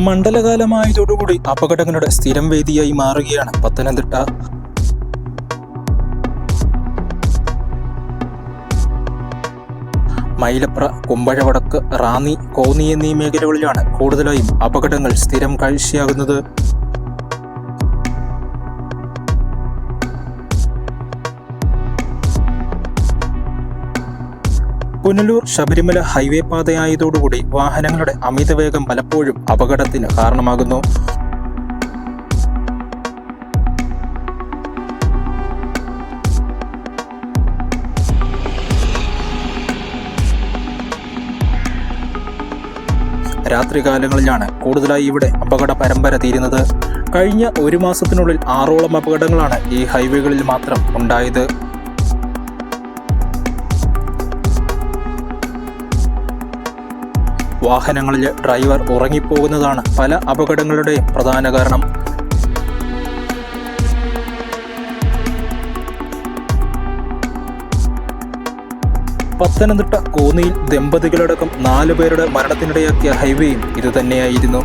മണ്ഡലകാലമായതോടുകൂടി അപകടങ്ങളുടെ സ്ഥിരം വേദിയായി മാറുകയാണ് പത്തനംതിട്ട. മൈലപ്ര, കുമ്പഴവടക്ക്, റാന്നി, കോന്നി എന്നീ മേഖലകളിലാണ് കൂടുതലായും അപകടങ്ങൾ സ്ഥിരം കാഴ്ചയാകുന്നത്. പുനലൂർ ശബരിമല ഹൈവേ പാതയായതോടുകൂടി വാഹനങ്ങളുടെ അമിതവേഗം പലപ്പോഴും അപകടത്തിന് കാരണമാകുന്നു. രാത്രികാലങ്ങളിലാണ് കൂടുതലായി ഇവിടെ അപകട പരമ്പര തീരുന്നത്. കഴിഞ്ഞ ഒരു മാസത്തിനുള്ളിൽ 6ഓളം അപകടങ്ങളാണ് ഈ ഹൈവേകളിൽ മാത്രം ഉണ്ടായത്. വാഹനങ്ങളിൽ ഡ്രൈവർ ഉറങ്ങിപ്പോകുന്നതാണ് പല അപകടങ്ങളുടെയും പ്രധാന കാരണം. പത്തനംതിട്ട കോന്നിയിൽ ദമ്പതികളടക്കം 4 പേരുടെ മരണത്തിനിടയാക്കിയ ഹൈവേയും ഇതുതന്നെയായിരുന്നു.